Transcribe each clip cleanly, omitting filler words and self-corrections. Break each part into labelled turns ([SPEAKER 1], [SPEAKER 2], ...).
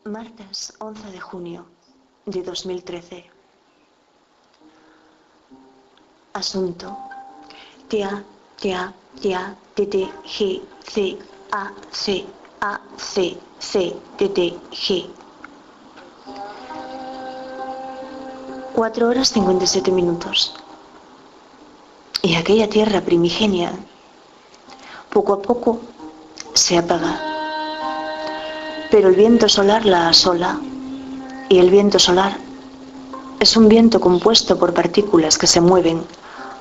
[SPEAKER 1] Martes 11 de junio de 2013. Asunto: TATTGCACAC. ACCTTG. 4 horas 57 minutos. Y aquella tierra primigenia poco a poco se apaga. Pero el viento solar la asola, y el viento solar es un viento compuesto por partículas que se mueven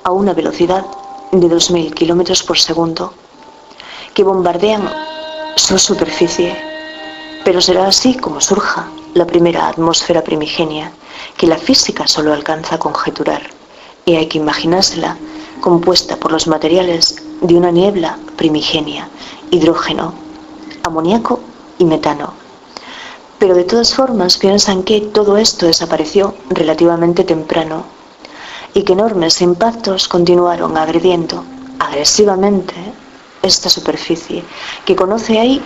[SPEAKER 1] a una velocidad de 2000 kilómetros por segundo, que bombardean su superficie. Pero será así como surja la primera atmósfera primigenia, que la física solo alcanza a conjeturar, y hay que imaginársela compuesta por los materiales de una niebla primigenia: hidrógeno, amoníaco y metano. Pero de todas formas piensan que todo esto desapareció relativamente temprano y que enormes impactos continuaron agrediendo agresivamente esta superficie, que conoce ahí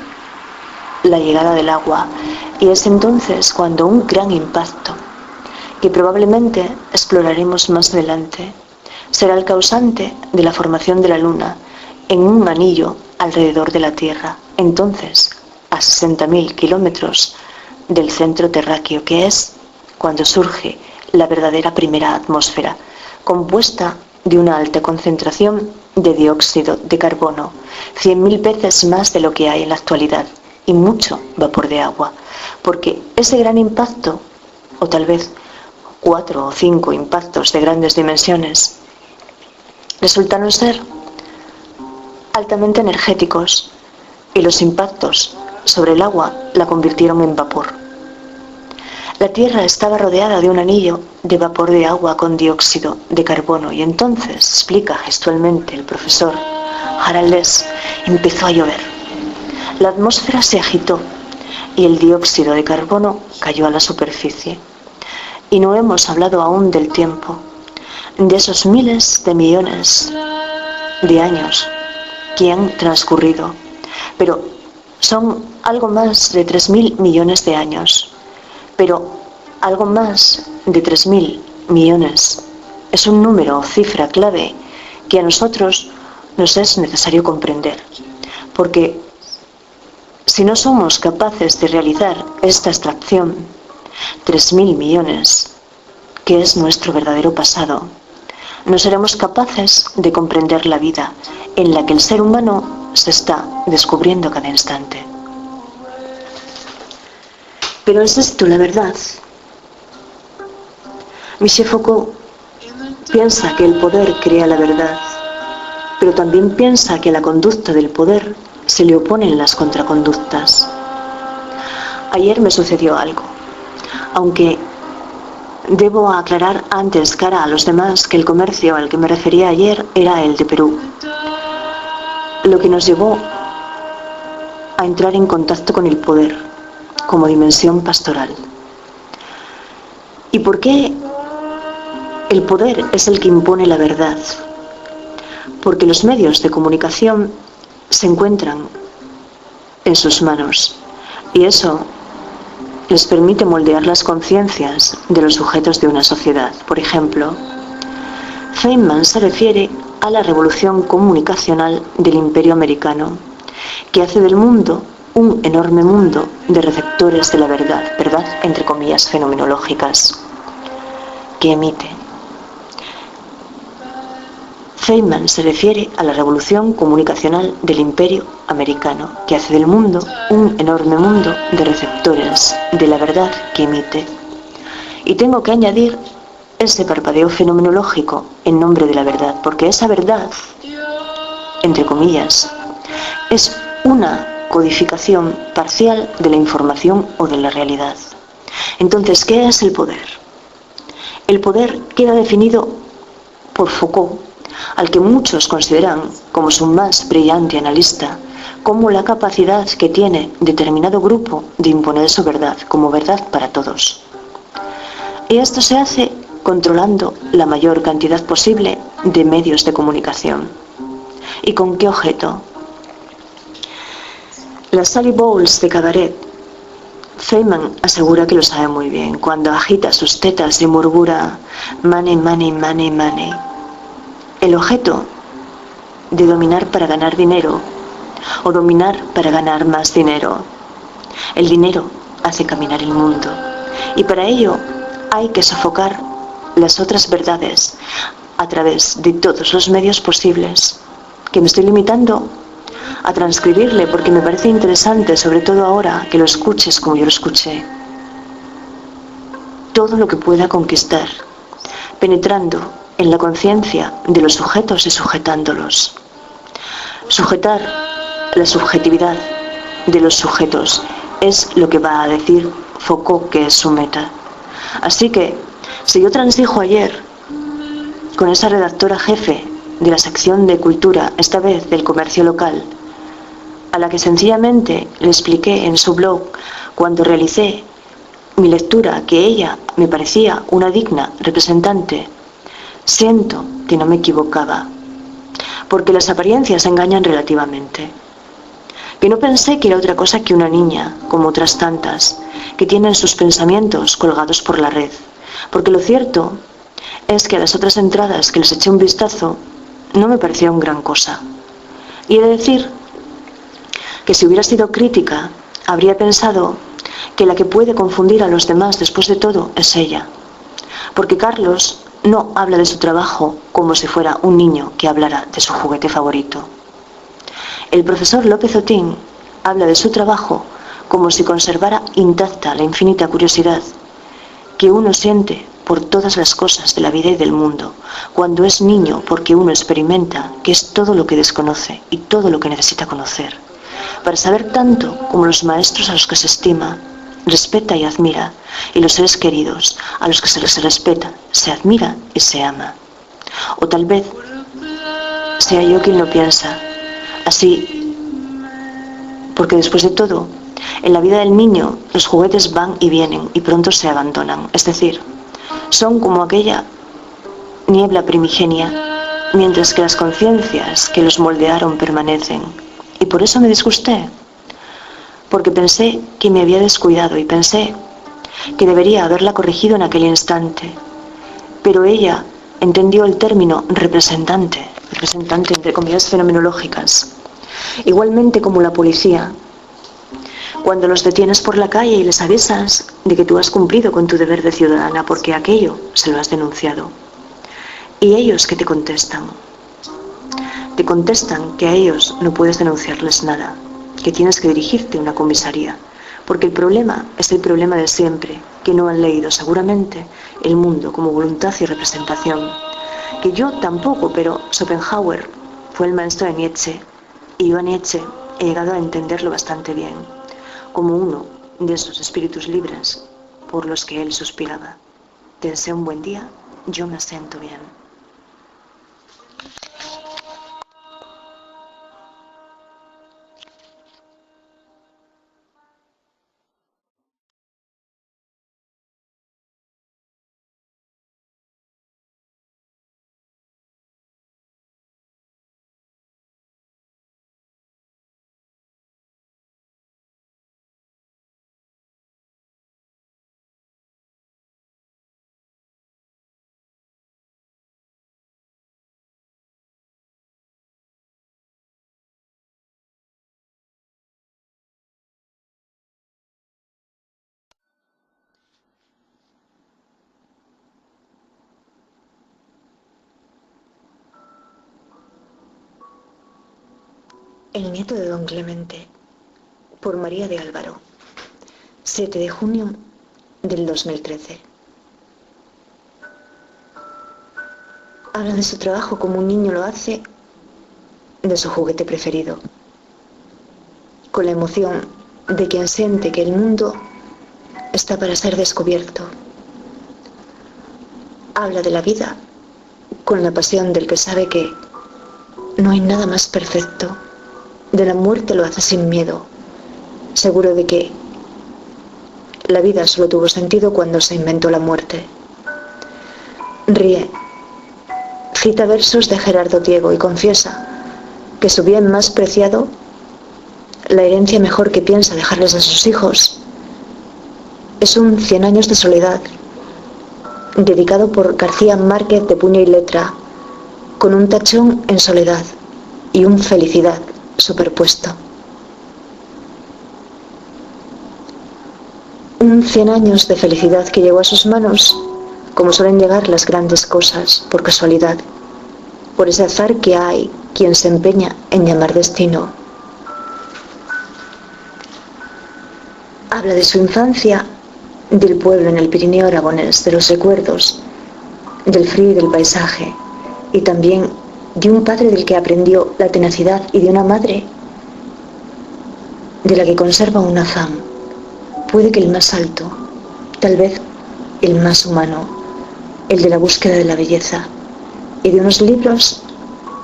[SPEAKER 1] la llegada del agua, y es entonces cuando un gran impacto, que probablemente exploraremos más adelante, será el causante de la formación de la Luna en un anillo alrededor de la Tierra, entonces a 60.000 kilómetros del centro terráqueo, que es cuando surge la verdadera primera atmósfera, compuesta de una alta concentración de dióxido de carbono, 100.000 veces más de lo que hay en la actualidad, y mucho vapor de agua, porque ese gran impacto, o tal vez 4 o 5 impactos de grandes dimensiones, resultaron ser altamente energéticos, y los impactos sobre el agua la convirtieron en vapor. La Tierra estaba rodeada de un anillo de vapor de agua con dióxido de carbono, y entonces, explica gestualmente el profesor Harald Lesch, empezó a llover. La atmósfera se agitó y el dióxido de carbono cayó a la superficie. Y no hemos hablado aún del tiempo, de esos miles de millones de años que han transcurrido, pero son algo más de 3.000 millones de años. Pero algo más de 3.000 millones es un número o cifra clave que a nosotros nos es necesario comprender, porque si no somos capaces de realizar esta abstracción, 3.000 millones, que es nuestro verdadero pasado, no seremos capaces de comprender la vida en la que el ser humano se está descubriendo cada instante. Pero ¿es esto la verdad? Michel Foucault piensa que el poder crea la verdad, pero también piensa que a la conducta del poder se le oponen las contraconductas. Ayer me sucedió algo, aunque debo aclarar antes cara a los demás que el comercio al que me refería ayer era el de Perú, lo que nos llevó a entrar en contacto con el poder como dimensión pastoral. ¿Y por qué el poder es el que impone la verdad? Porque los medios de comunicación se encuentran en sus manos, y eso les permite moldear las conciencias de los sujetos de una sociedad. Por ejemplo, Feynman se refiere a la revolución comunicacional del Imperio americano, que hace del mundo un enorme mundo de receptores de la verdad, verdad entre comillas fenomenológicas, que emite. Feynman se refiere a la revolución comunicacional del Imperio americano, que hace del mundo un enorme mundo de receptores de la verdad que emite. Y tengo que añadir ese parpadeo fenomenológico en nombre de la verdad, porque esa verdad, entre comillas, es una codificación parcial de la información o de la realidad. Entonces, ¿qué es el poder? El poder queda definido por Foucault, al que muchos consideran como su más brillante analista, como la capacidad que tiene determinado grupo de imponer su verdad como verdad para todos. Y esto se hace controlando la mayor cantidad posible de medios de comunicación. ¿Y con qué objeto? Las Sally Bowles de cabaret Feynman asegura que lo sabe muy bien cuando agita sus tetas y murmura money, money, money, money. El objeto de dominar para ganar dinero o dominar para ganar más dinero. El dinero hace caminar el mundo y para ello hay que sofocar las otras verdades a través de todos los medios posibles, que me estoy limitando a transcribirle porque me parece interesante, sobre todo ahora que lo escuches como yo lo escuché. Todo lo que pueda conquistar, penetrando en la conciencia de los sujetos y sujetándolos. Sujetar la subjetividad de los sujetos es lo que va a decir Foucault que es su meta. Así que, si yo transijo ayer con esa redactora jefe de la sección de cultura, esta vez del comercio local, a la que sencillamente le expliqué en su blog cuando realicé mi lectura que ella me parecía una digna representante, siento que no me equivocaba, porque las apariencias engañan relativamente. Que no pensé que era otra cosa que una niña, como otras tantas, que tienen sus pensamientos colgados por la red, porque lo cierto es que a las otras entradas que les eché un vistazo no me parecieron gran cosa. Y he de decir que si hubiera sido crítica, habría pensado que la que puede confundir a los demás después de todo es ella. Porque Carlos no habla de su trabajo como si fuera un niño que hablara de su juguete favorito. El profesor López Otín habla de su trabajo como si conservara intacta la infinita curiosidad que uno siente por todas las cosas de la vida y del mundo, cuando es niño, porque uno experimenta que es todo lo que desconoce y todo lo que necesita conocer, para saber tanto como los maestros a los que se estima, respeta y admira, y los seres queridos a los que se les respeta, se admira y se ama. O tal vez sea yo quien lo piensa así, porque después de todo, en la vida del niño los juguetes van y vienen y pronto se abandonan, es decir, son como aquella niebla primigenia, mientras que las conciencias que los moldearon permanecen. Y por eso me disgusté, porque pensé que me había descuidado y pensé que debería haberla corregido en aquel instante. Pero ella entendió el término representante entre comillas fenomenológicas, igualmente como la policía. Cuando los detienes por la calle y les avisas de que tú has cumplido con tu deber de ciudadana porque aquello se lo has denunciado. ¿Y ellos qué te contestan? Te contestan que a ellos no puedes denunciarles nada, que tienes que dirigirte a una comisaría, porque el problema es el problema de siempre, que no han leído seguramente el mundo como voluntad y representación. Que yo tampoco, pero Schopenhauer fue el maestro de Nietzsche, y yo a Nietzsche he llegado a entenderlo bastante bien, como uno de esos espíritus libres por los que él suspiraba. Te deseo un buen día, yo me siento bien. El nieto de don Clemente, por María de Álvaro, 7 de junio del 2013. Habla de su trabajo como un niño lo hace de su juguete preferido, con la emoción de quien siente que el mundo está para ser descubierto. Habla de la vida con la pasión del que sabe que no hay nada más perfecto. De la muerte lo hace sin miedo, seguro de que la vida solo tuvo sentido cuando se inventó la muerte. Ríe, cita versos de Gerardo Diego y confiesa que su bien más preciado, la herencia mejor que piensa dejarles a sus hijos, es un 100 años de soledad, dedicado por García Márquez de puño y letra, con un tachón en soledad y un felicidad superpuesto. Un 100 años de felicidad que llegó a sus manos, como suelen llegar las grandes cosas, por casualidad, por ese azar que hay quien se empeña en llamar destino. Habla de su infancia, del pueblo en el Pirineo aragonés, de los recuerdos, del frío y del paisaje, y también de un padre del que aprendió la tenacidad y de una madre de la que conserva un afán, puede que el más alto, tal vez el más humano, el de la búsqueda de la belleza, y de unos libros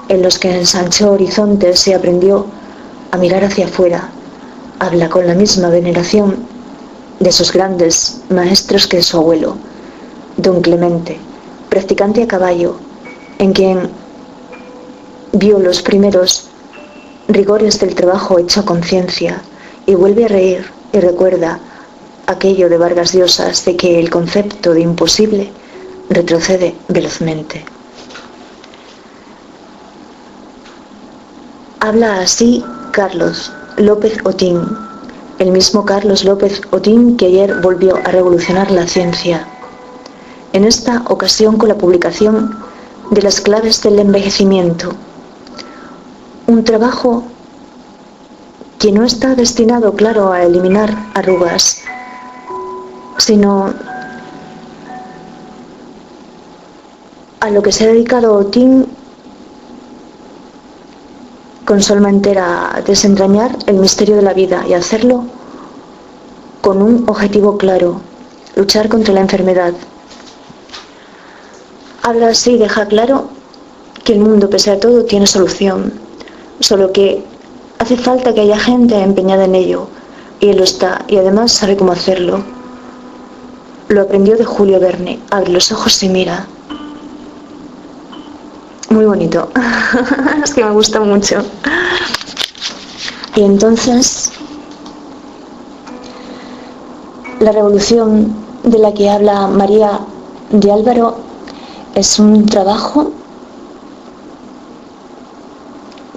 [SPEAKER 1] en los que ensanchó horizontes y aprendió a mirar hacia afuera. Habla con la misma veneración de sus grandes maestros que su abuelo, don Clemente, practicante a caballo, en quien vio los primeros rigores del trabajo hecho a conciencia, y vuelve a reír y recuerda aquello de Vargas Llosa de que el concepto de imposible retrocede velozmente. Habla así Carlos López Otín, el mismo Carlos López Otín que ayer volvió a revolucionar la ciencia, en esta ocasión con la publicación de Las claves del envejecimiento, un trabajo que no está destinado, claro, a eliminar arrugas, sino a lo que se ha dedicado Otín con su alma entera, a desentrañar el misterio de la vida y hacerlo con un objetivo claro: luchar contra la enfermedad. Habla así y deja claro que el mundo, pese a todo, tiene solución, solo que hace falta que haya gente empeñada en ello, y él lo está, y además sabe cómo hacerlo. Lo aprendió de Julio Verne: abre los ojos y mira. Muy bonito. Es que me gusta mucho. Y entonces, la revolución de la que habla María de Álvaro es un trabajo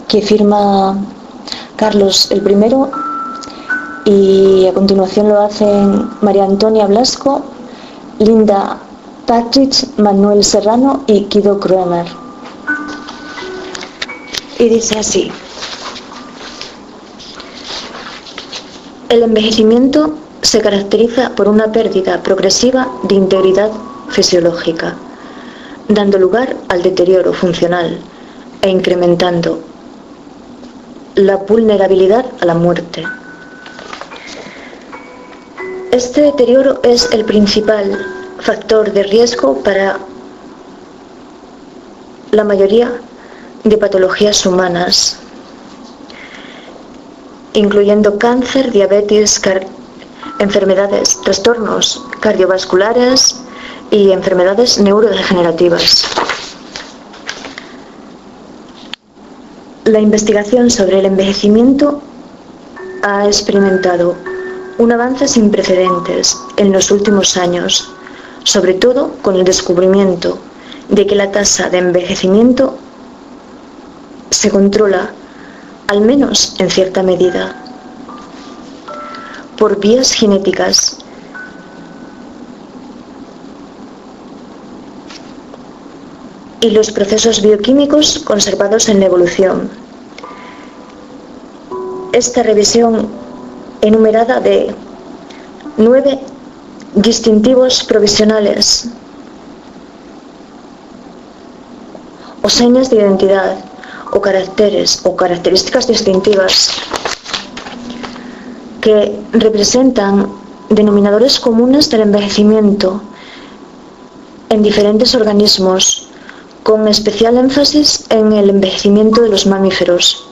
[SPEAKER 1] que firma Carlos el I, y a continuación lo hacen María Antonia Blasco, Linda Partridge, Manuel Serrano y Guido Kroemer. Y dice así: el envejecimiento se caracteriza por una pérdida progresiva de integridad fisiológica, dando lugar al deterioro funcional e incrementando la vulnerabilidad a la muerte. Este deterioro es el principal factor de riesgo para la mayoría de patologías humanas, incluyendo cáncer, diabetes, enfermedades, trastornos cardiovasculares y enfermedades neurodegenerativas. La investigación sobre el envejecimiento ha experimentado un avance sin precedentes en los últimos años, sobre todo con el descubrimiento de que la tasa de envejecimiento se controla, al menos en cierta medida, por vías genéticas y los procesos bioquímicos conservados en la evolución. Esta revisión enumerada de 9 distintivos provisionales o señas de identidad o caracteres o características distintivas que representan denominadores comunes del envejecimiento en diferentes organismos, con especial énfasis en el envejecimiento de los mamíferos.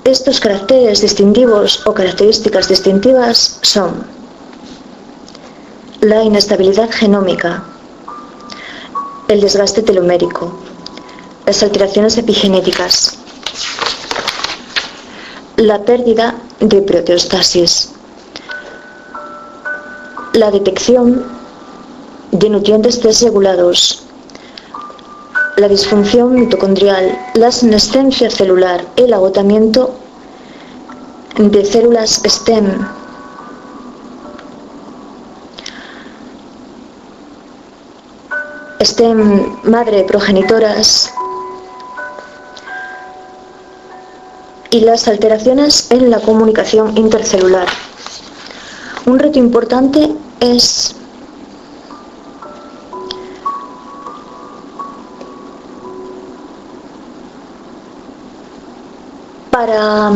[SPEAKER 1] Estos caracteres distintivos o características distintivas son la inestabilidad genómica, el desgaste telomérico, las alteraciones epigenéticas, la pérdida de proteostasis, la detección de nutrientes desregulados, la disfunción mitocondrial, la senescencia celular, el agotamiento de células STEM, madre progenitoras, y las alteraciones en la comunicación intercelular. Un reto importante es para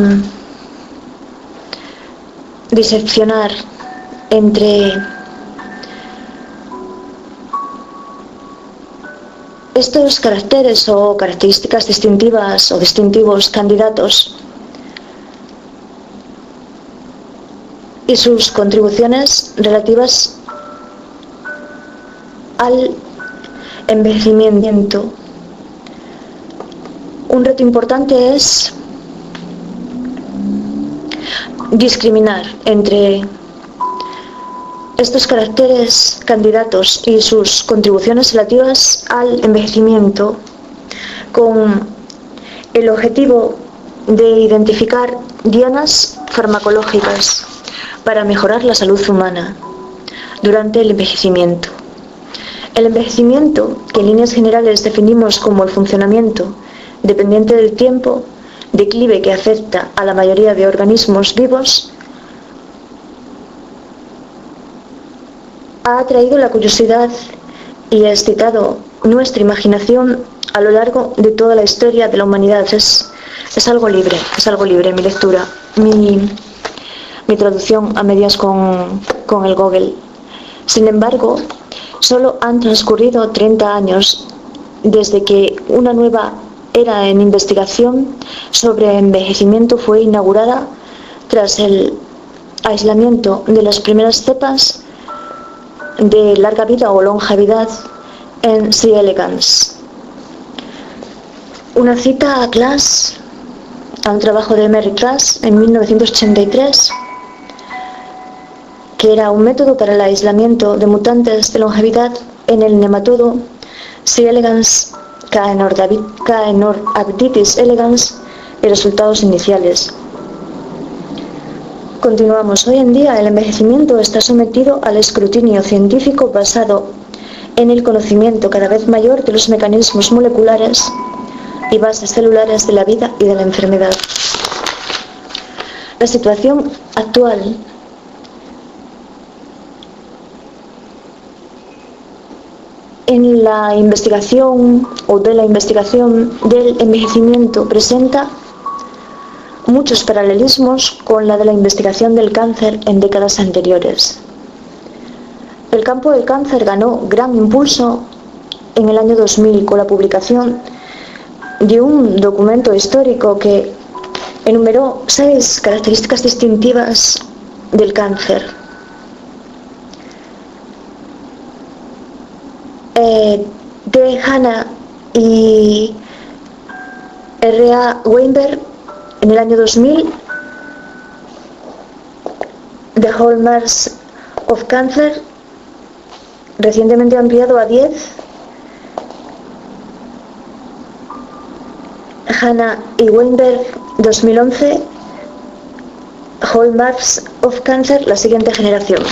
[SPEAKER 1] diseccionar entre estos caracteres o características distintivas o distintivos candidatos y sus contribuciones relativas al envejecimiento. Un reto importante es discriminar entre estos caracteres candidatos y sus contribuciones relativas al envejecimiento con el objetivo de identificar dianas farmacológicas para mejorar la salud humana durante el envejecimiento. El envejecimiento, que en líneas generales definimos como el funcionamiento dependiente del tiempo, declive que afecta a la mayoría de organismos vivos, ha atraído la curiosidad y ha excitado nuestra imaginación a lo largo de toda la historia de la humanidad. Es algo libre mi lectura, mi traducción a medias con el Google. Sin embargo, solo han transcurrido 30 años desde que una nueva era en investigación sobre envejecimiento fue inaugurada tras el aislamiento de las primeras cepas de larga vida o longevidad en C. elegans. Una cita a Class, a un trabajo de Mary Class en 1983, que era un método para el aislamiento de mutantes de longevidad en el nematodo C. elegans Caenorhabditis elegans y resultados iniciales. Continuamos. Hoy en día el envejecimiento está sometido al escrutinio científico basado en el conocimiento cada vez mayor de los mecanismos moleculares y bases celulares de la vida y de la enfermedad. La situación actual en la investigación o de la investigación del envejecimiento presenta muchos paralelismos con la de la investigación del cáncer en décadas anteriores. El campo del cáncer ganó gran impulso en el año 2000 con la publicación de un documento histórico que enumeró 6 características distintivas del cáncer. D. Hanna y R. A. Weinberg en el año 2000, The Hallmarks of Cancer, recientemente ampliado a 10, Hanna y Weinberg 2011, Hallmarks of Cancer, la siguiente generación.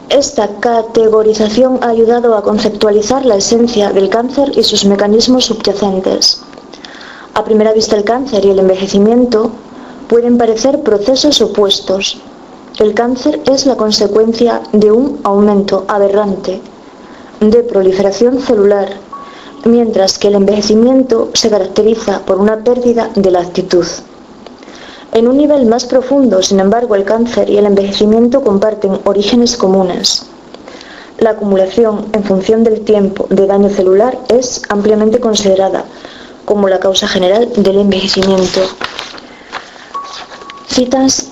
[SPEAKER 1] Esta categorización ha ayudado a conceptualizar la esencia del cáncer y sus mecanismos subyacentes. A primera vista, el cáncer y el envejecimiento pueden parecer procesos opuestos. El cáncer es la consecuencia de un aumento aberrante de proliferación celular, mientras que el envejecimiento se caracteriza por una pérdida de la actitud. En un nivel más profundo, sin embargo, el cáncer y el envejecimiento comparten orígenes comunes. La acumulación en función del tiempo de daño celular es ampliamente considerada como la causa general del envejecimiento. Citas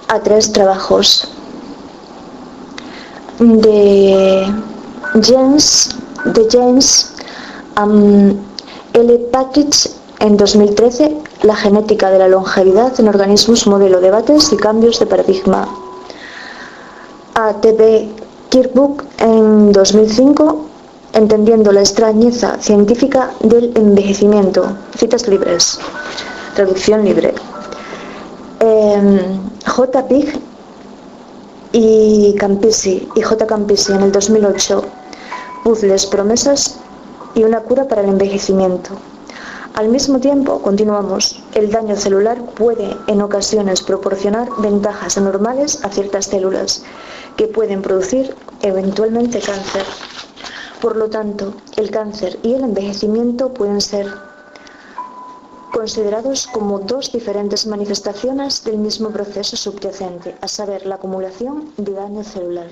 [SPEAKER 1] a 3 trabajos de James L. Partridge En 2013, la genética de la longevidad en organismos, modelo, debates y cambios de paradigma. A.T.B. Kirkwood en 2005, entendiendo la extrañeza científica del envejecimiento. Citas libres. Traducción libre. J. Pig y J. Campisi en el 2008. Puzzles, promesas y una cura para el envejecimiento. Al mismo tiempo, continuamos, el daño celular puede en ocasiones proporcionar ventajas anormales a ciertas células que pueden producir eventualmente cáncer. Por lo tanto, el cáncer y el envejecimiento pueden ser considerados como dos diferentes manifestaciones del mismo proceso subyacente, a saber, la acumulación de daño celular.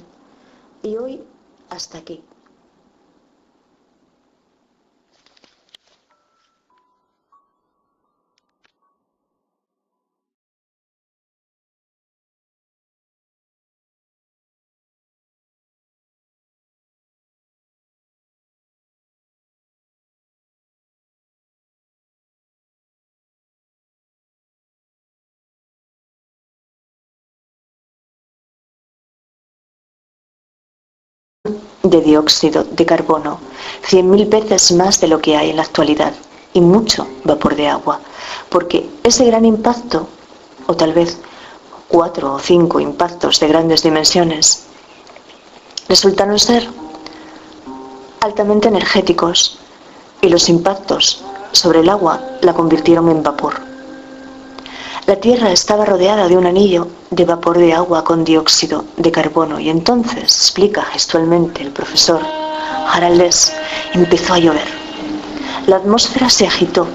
[SPEAKER 1] Y hoy, hasta aquí. De dióxido de carbono, 100.000 veces más de lo que hay en la actualidad, y mucho vapor de agua, porque ese gran impacto, o tal vez 4 o 5 impactos de grandes dimensiones, resultaron ser altamente energéticos, y los impactos sobre el agua la convirtieron en vapor. La Tierra estaba rodeada de un anillo de vapor de agua con dióxido de carbono y entonces, explica gestualmente el profesor Harald Lesch, empezó a llover. La atmósfera se agitó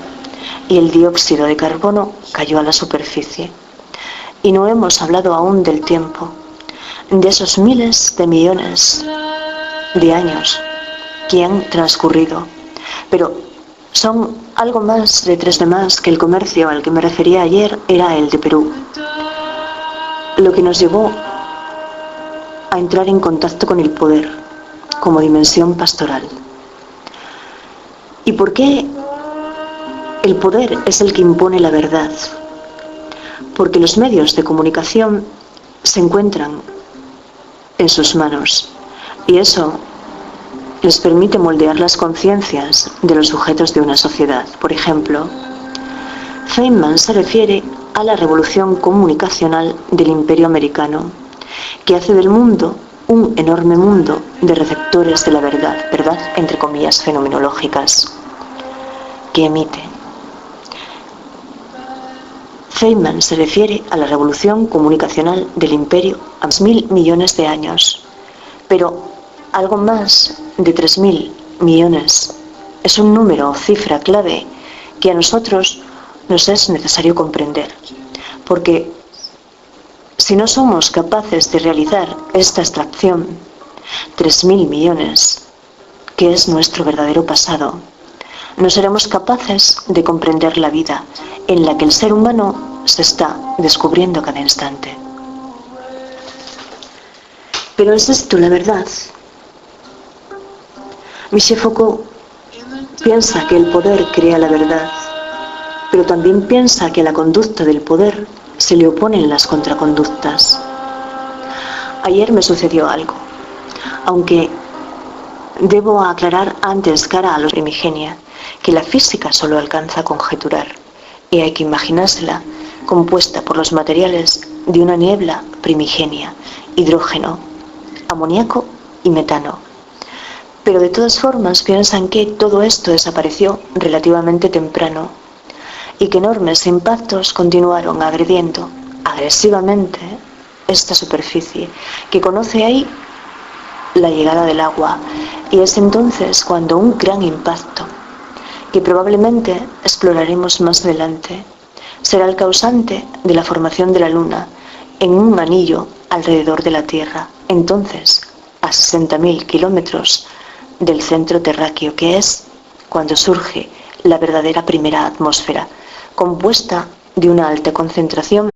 [SPEAKER 1] y el dióxido de carbono cayó a la superficie. Y no hemos hablado aún del tiempo, de esos miles de millones de años que han transcurrido, pero son algo más de 3 de más que el comercio al que me refería ayer era el de Perú, lo que nos llevó a entrar en contacto con el poder como dimensión pastoral. ¿Y por qué el poder es el que impone la verdad? Porque los medios de comunicación se encuentran en sus manos y eso les permite moldear las conciencias de los sujetos de una sociedad. Por ejemplo, Feynman se refiere a la revolución comunicacional del Imperio americano, que hace del mundo un enorme mundo de receptores de la verdad, verdad entre comillas fenomenológicas, que emite. Feynman se refiere a la revolución comunicacional del Imperio a 1.000 millones de años, pero algo más de 3.000 millones es un número o cifra clave que a nosotros nos es necesario comprender, porque si no somos capaces de realizar esta abstracción, 3.000 millones, que es nuestro verdadero pasado, no seremos capaces de comprender la vida en la que el ser humano se está descubriendo cada instante. Pero ¿es esto la verdad? Michel Foucault piensa que el poder crea la verdad, pero también piensa que a la conducta del poder se le oponen las contraconductas. Ayer me sucedió algo, aunque debo aclarar antes cara a los primigenia que la física solo alcanza a conjeturar y hay que imaginársela compuesta por los materiales de una niebla primigenia, hidrógeno, amoníaco y metano. Pero de todas formas piensan que todo esto desapareció relativamente temprano y que enormes impactos continuaron agrediendo agresivamente esta superficie que conoce ahí la llegada del agua, y es entonces cuando un gran impacto, que probablemente exploraremos más adelante, será el causante de la formación de la Luna en un anillo alrededor de la Tierra, entonces a 60.000 kilómetros del centro terráqueo, que es cuando surge la verdadera primera atmósfera, compuesta de una alta concentración.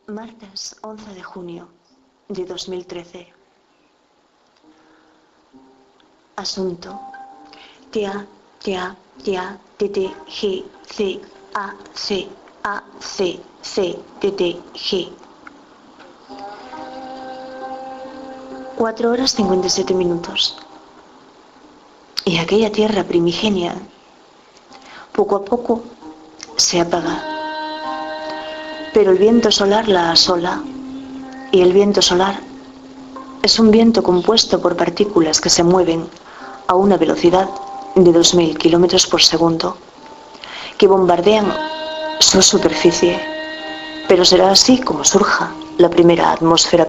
[SPEAKER 1] Martes 11 de junio de 2013. Asunto: tia, tia, tia, tt, g, c, a, c, a, c, c, tt, g. 4 horas 57 minutos. Y aquella tierra primigenia, poco a poco, se apaga. Pero el viento solar la asola, y el viento solar es un viento compuesto por partículas que se mueven a una velocidad de 2000 kilómetros por segundo, que bombardean su superficie. Pero será así como surja la primera atmósfera